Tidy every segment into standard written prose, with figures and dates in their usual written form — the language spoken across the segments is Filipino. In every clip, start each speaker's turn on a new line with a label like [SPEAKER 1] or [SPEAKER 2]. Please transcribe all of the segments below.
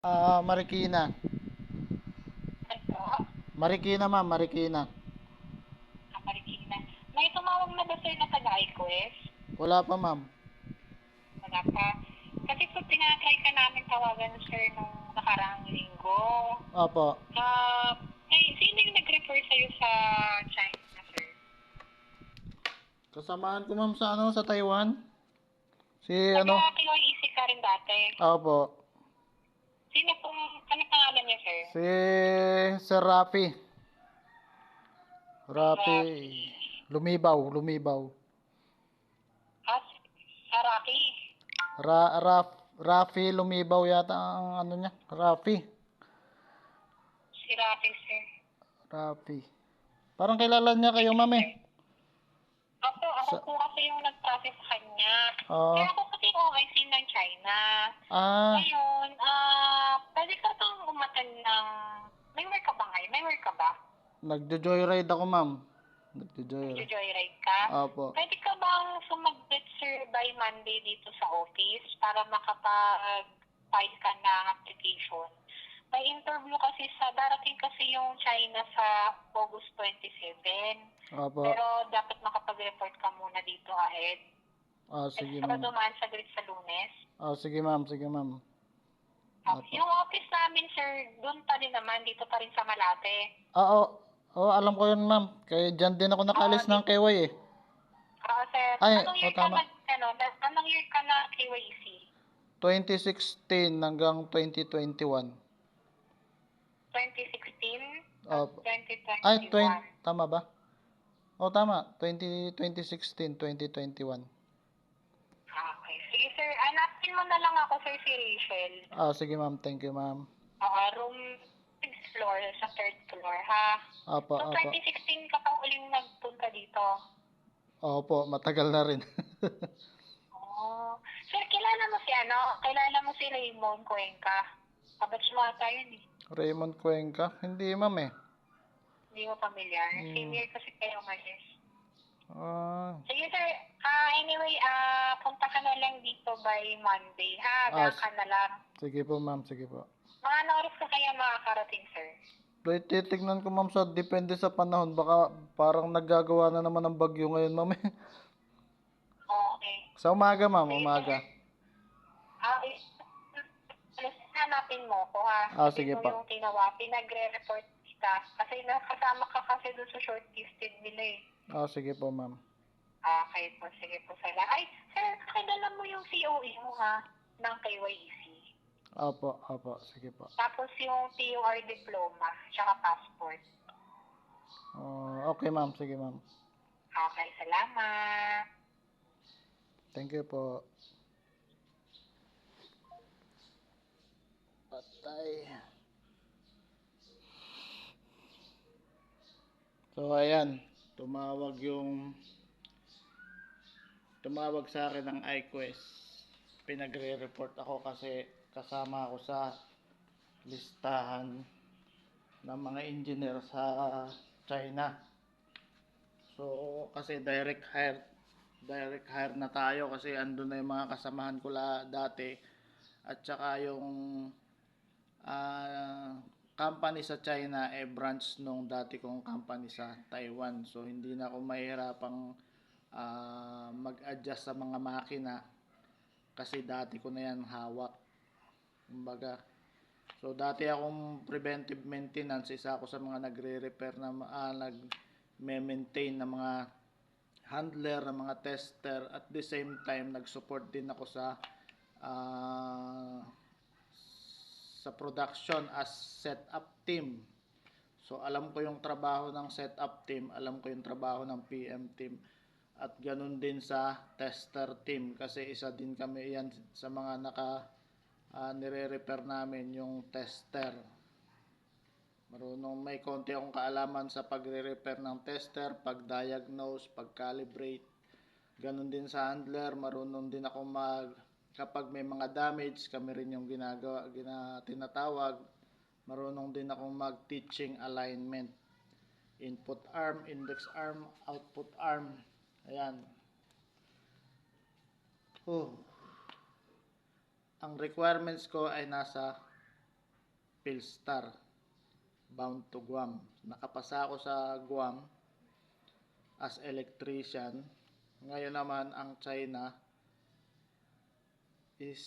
[SPEAKER 1] Marikina.
[SPEAKER 2] Ano po?
[SPEAKER 1] Marikina, ma'am, Marikina.
[SPEAKER 2] Marikina. May tumawag na ba sir na taga-IQS?
[SPEAKER 1] Wala pa, ma'am.
[SPEAKER 2] Wala pa. Kasi po tinatry ka namin tawagan sir nung nakaraang linggo.
[SPEAKER 1] Opo.
[SPEAKER 2] Sino yung nag-refer sa'yo sa China sir?
[SPEAKER 1] Kasamahan ko, ma'am, sa sa Taiwan. Si
[SPEAKER 2] Taga-PYEC ka rin dati.
[SPEAKER 1] Opo.
[SPEAKER 2] Sino pong, ano pangalan niya sir?
[SPEAKER 1] Si Sir Rafi. Rafi.
[SPEAKER 2] Rafi.
[SPEAKER 1] Lumibaw.
[SPEAKER 2] Ah, Rafi.
[SPEAKER 1] Rafi Lumibaw yata ang ano niya. Rafi.
[SPEAKER 2] Si Rafi sir.
[SPEAKER 1] Rafi. Parang kilala niya kayo,
[SPEAKER 2] Sige
[SPEAKER 1] ma'am eh.
[SPEAKER 2] sir. Ako
[SPEAKER 1] Sa,
[SPEAKER 2] po kasi yung nag-process sa kanya.
[SPEAKER 1] Oo.
[SPEAKER 2] Kaya ako kasi OIC ng China.
[SPEAKER 1] Ah,
[SPEAKER 2] Ngayon, pwede ka bang umattend ng... May work ka ba ngayon? May work ka ba?
[SPEAKER 1] nagjo-joyride ako, ma'am. Nagjo-joyride.
[SPEAKER 2] Nagjo-joyride ka?
[SPEAKER 1] Opo.
[SPEAKER 2] Pwede ka bang sumaglit sir by Monday dito sa office para makapag-file ka ng application? May interview kasi darating kasi yung China sa August 27.
[SPEAKER 1] Opo.
[SPEAKER 2] Pero dapat makapag-report ka muna dito ahead.
[SPEAKER 1] Sige,
[SPEAKER 2] Extra
[SPEAKER 1] ma'am.
[SPEAKER 2] dumaan sa grid sa Lunes.
[SPEAKER 1] Sige, ma'am. Sige, ma'am. Opo.
[SPEAKER 2] Yung office namin, sir, doon pa din naman, dito pa rin sa Malate.
[SPEAKER 1] Oo. Oo, alam ko yun, ma'am. Kaya dyan din ako
[SPEAKER 2] Oo,
[SPEAKER 1] nakalis ng KY eh.
[SPEAKER 2] sir.
[SPEAKER 1] Ay,
[SPEAKER 2] Anong year ka
[SPEAKER 1] tama.
[SPEAKER 2] anong year ka na KYC?
[SPEAKER 1] 2016 hanggang 2021.
[SPEAKER 2] 2016 at
[SPEAKER 1] Opo. Ay,
[SPEAKER 2] 2021.
[SPEAKER 1] tama ba? Tama. 2016, 2021.
[SPEAKER 2] Okay. Sige, sir. Hanapin mo na lang ako, sir, si Rachel.
[SPEAKER 1] Sige, ma'am. Thank you, ma'am.
[SPEAKER 2] Room 6th floor, sa 3rd floor, ha?
[SPEAKER 1] Opo,
[SPEAKER 2] So,
[SPEAKER 1] opo.
[SPEAKER 2] 2016 ka pa uling nagpunta dito.
[SPEAKER 1] Opo, matagal na rin.
[SPEAKER 2] Oh. Sir, kilala mo si Raymond Cuenca. Kabatch mo ata yun eh.
[SPEAKER 1] Raymond Cuenca? Hindi, ma'am eh.
[SPEAKER 2] Hindi mo familiar.
[SPEAKER 1] Hmm.
[SPEAKER 2] Senior kasi kayo ngayon.
[SPEAKER 1] Ah,
[SPEAKER 2] Sige sir, anyway, punta ka na lang dito by Monday, ha? Daan ka na lang.
[SPEAKER 1] sige po, ma'am. Sige po.
[SPEAKER 2] Mga anong oras ka kaya makakarating, sir?
[SPEAKER 1] Titignan ko, ma'am, depende sa panahon. Baka parang naggagawa na naman ng bagyo ngayon, ma'am eh.
[SPEAKER 2] Okay.
[SPEAKER 1] Sa umaga, ma'am.
[SPEAKER 2] Sige,
[SPEAKER 1] Umaga.
[SPEAKER 2] sir. Ah, eh, hanapin mo ko, ha?
[SPEAKER 1] Sige
[SPEAKER 2] Sabihin mo
[SPEAKER 1] pa.
[SPEAKER 2] yung pinagre-report kita. Kasi nakasama ka kasi doon sa shortlisted nila eh.
[SPEAKER 1] Sige po, ma'am.
[SPEAKER 2] Okay po, sige po sala. Ay, sir, kakilala mo yung COE mo ha, ng KYEC.
[SPEAKER 1] Opo. Sige po.
[SPEAKER 2] Tapos yung TUR diploma, tsaka passport.
[SPEAKER 1] Okay, ma'am. Sige, ma'am.
[SPEAKER 2] Okay, salamat.
[SPEAKER 1] Thank you po. Patay. So, ayan. Tumawag sa akin ng iQuest. Pinagre-report ako kasi kasama ako sa listahan ng mga engineer sa China. So, kasi direct hire na tayo kasi andun na yung mga kasamahan ko dati at saka yung company sa China branch nung dati kong company sa Taiwan. So, hindi na ako mahirapang mag-adjust sa mga makina kasi dati ko na yan hawak. Kumbaga, so dati akong preventive maintenance, isa ako sa mga nagre-repair na nag-maintain ng mga handler, ng mga tester, at the same time nag-support din ako uh, sa production as setup team. So alam ko yung trabaho ng setup team, alam ko yung trabaho ng PM team, at ganun din sa tester team kasi isa din kami yan sa mga nire-repair namin yung tester. May konti akong kaalaman sa pagre-repair ng tester, pag-diagnose, pag-calibrate. Ganun din sa handler, marunong din ako kapag may mga damage, kami rin yung tinatawag. Marunong din ako mag-teaching alignment. Input arm, index arm, output arm. Ayan. Ang requirements ko ay nasa Philstar bound to Guam. Nakapasa ako sa Guam as electrician. Ngayon naman ang China is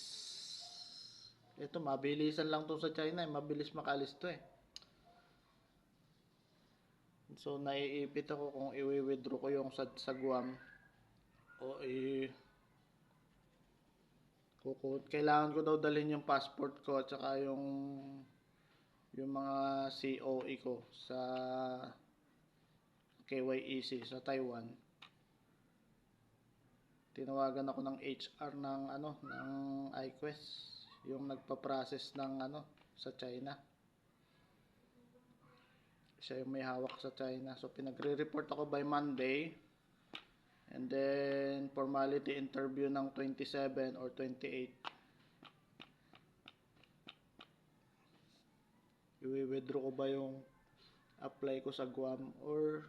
[SPEAKER 1] ito, mabilisan lang to sa China, mabilis makalis to eh. So naiipit ako kung i-withdraw ko yung sa Guam o kailangan ko daw dalhin yung passport ko at saka yung mga COE ko sa KYEC sa Taiwan. Tinawagan ako ng HR ng ng iQuest, yung nagpa-process ng sa China. Siya yung may hawak sa China. So pinagre-report ako by Monday. And then formality interview ng 27 or 28. I-withdraw ko ba yung apply ko sa Guam or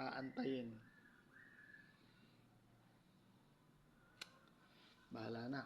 [SPEAKER 1] aantayin? Bahala na.